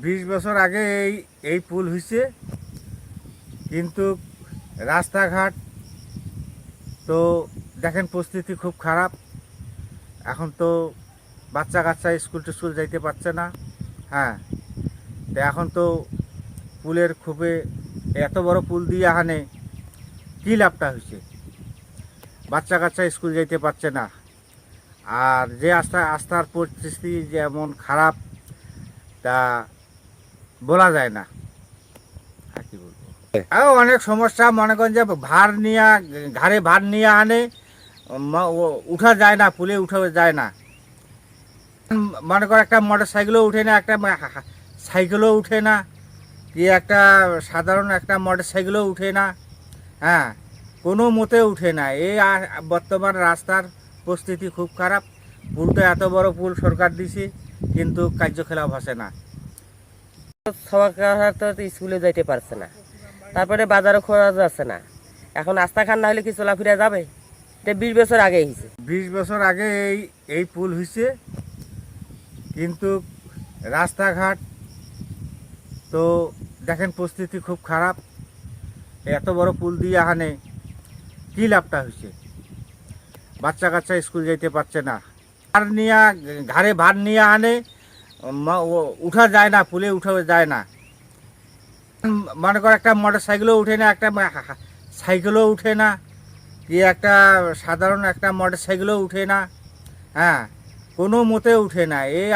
20 বছর আগে এই পুল হয়েছে, কিন্তু রাস্তাঘাট তো দেখেন পরিস্থিতি খুব খারাপ। এখন তো বাচ্চা কাচ্চা স্কুল টিস্কুল যাইতে পারছে না। হ্যাঁ, তো এখন তো পুলের খুবই এত বড় পুল দিয়ে আনে কী লাভটা হয়েছে? বাচ্চা কাচ্চা স্কুল যাইতে পারছে না। আর যে আস্থার পরিস্থিতি যেমন খারাপ তা বলা যায় না। আর কি বলবো, অনেক সমস্যা। মনে করেন যে ভার নিয়ে ঘাড়ে ভার নিয়ে আনে, উঠা যায় না, পুলে উঠা যায় না। মনে কর একটা মোটর সাইকেলও উঠে না, একটা সাইকেলও উঠে না, কি একটা সাধারণ একটা মোটর সাইকেলও উঠে না। হ্যাঁ, কোনো মতে উঠে না। এই বর্তমান রাস্তার পরিস্থিতি খুব খারাপ। পুলটা এত বড় পুল সরকার দিছে, কিন্তু কার্যকলাপ হচ্ছে না। সবার তো স্কুলে যাইতে পারছে না, তারপরে বাজারও খোলা যাচ্ছে না। এখন রাস্তা খান না হলে কি চলাফেরা যাবে? এটা 20 বছর আগে হয়েছে। 20 বছর আগে এই পুল হয়েছে, কিন্তু রাস্তাঘাট তো দেখেন পরিস্থিতি খুব খারাপ। এত বড় পুল দিয়ে আনে কী লাভটা হয়েছে? বাচ্চা কাচ্চা স্কুল যাইতে পারছে না। ভার নিয়ে ঘাড়ে ভার নিয়ে আনে, উঠা যায় না, পুলে উঠা যায় না। মনে কর একটা মোটর সাইকেলও উঠে না, একটা সাইকেলও উঠে না, কি একটা সাধারণ একটা মোটর সাইকেলও উঠে না। হ্যাঁ, কোনো মতে উঠে না। এই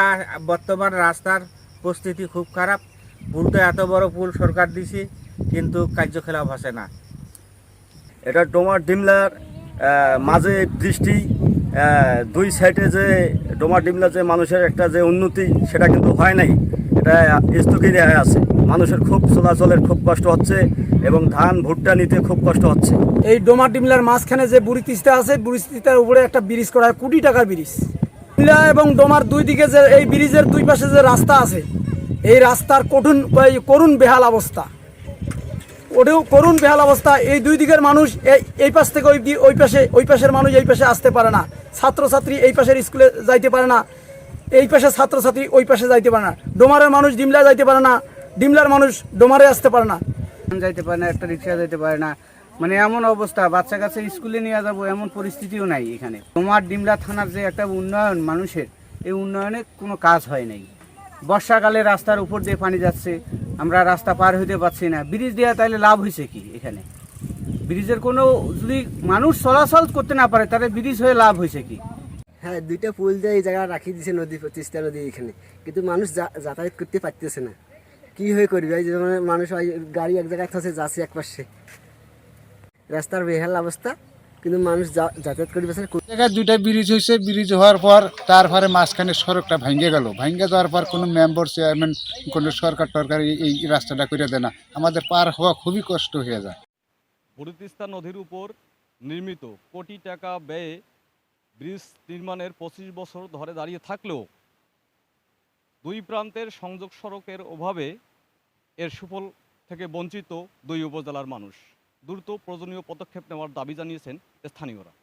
বর্তমান রাস্তার পরিস্থিতি খুব খারাপ। পুলটা এত বড় পুল সরকার দিছে, কিন্তু কার্যকলাপ হচ্ছে না। এটা ডোমার ডিমলার মাঝে বৃষ্টি, দুই সাইডে যে ডোমার ডিমলা যে মানুষের একটা যে উন্নতি সেটা কিন্তু হয় নাই, এটা স্থগিত হয়ে আছে। মানুষের খুব চলাচলের খুব কষ্ট হচ্ছে এবং ধান ভুট্টা নিতে খুব কষ্ট হচ্ছে। এই ডোমার ডিমলার মাঝখানে যে বুড়ি তিস্তা আছে, বুড়ি তিস্তার উপরে একটা ব্রিজ করা হয়, কোটি টাকার ব্রিজ। ডিমলা এবং ডোমার দুই দিকে যে এই ব্রিজের দুই পাশে যে রাস্তা আছে, এই রাস্তার করুণ বেহাল অবস্থা, ওটাও করুণ বেহাল অবস্থা। এই দুই দিকের মানুষ এই পাশ থেকে ওই পাশের মানুষ এই পাশে আসতে পারে না। ছাত্রছাত্রী এই পাশের স্কুলে যাইতে পারে না, এই পাশে ছাত্রছাত্রী ওই পাশে যাইতে পারে না। ডোমারের মানুষ ডিমলা যাইতে পারে না, ডিমলার মানুষ ডোমারে আসতে পারে না, যাইতে পারে না, একটা রিক্সা যাইতে পারে না। মানে এমন অবস্থা, বাচ্চা কাছে স্কুলে নিয়ে যাবো এমন পরিস্থিতিও নাই এখানে। ডোমার ডিমলা থানার যে একটা উন্নয়ন মানুষের, এই উন্নয়নে কোনো কাজ হয় নাই। বর্ষাকালে রাস্তার উপর দিয়ে পানি যাচ্ছে, আমরা রাস্তা পার হইতে পারছি না। ব্রিজ দেওয়া তাইলে লাভ হয়েছে কি? এখানে ব্রিজের কোনো, যদি মানুষ চলাচল করতে না পারে তাহলে ব্রিজ হয়ে লাভ হয়েছে কি? হ্যাঁ, দুইটা পুল দিয়ে এই জায়গা রাখি দিয়েছে, নদী তিস্তা নদী এখানে, কিন্তু মানুষ যাতায়াত করতে পারতেছে না। কি হয়ে করবে? এই যে মানুষ গাড়ি এক জায়গায় আছে, যাচ্ছে এক পাশে, রাস্তার বেহাল অবস্থা, কিন্তু মানুষ যাতায়াত করতে পারছে না। জায়গায় দুইটা ব্রিজ হয়েছে, ব্রিজ হওয়ার পর তারপরে মাঝখানে সড়কটা ভেঙে গেল। ভেঙে যাওয়ার পর কোনো মেম্বার চেয়ারম্যান, কোনো সরকার টরকার এই রাস্তাটা করে দেয় না। আমাদের পার হওয়া খুবই কষ্ট হয়ে যায়। বুড়ি তিস্তা নদীর উপর নির্মিত কোটি টাকা ব্যয়ে ব্রিজ নির্মাণের 25 বছর ধরে দাঁড়িয়ে থাকলেও দুই প্রান্তের সংযোগ সড়কের অভাবে এর সুফল থেকে বঞ্চিত দুই উপজেলার মানুষ। দ্রুত প্রয়োজনীয় পদক্ষেপ নেওয়ার দাবি জানিয়েছেন স্থানীয়রা।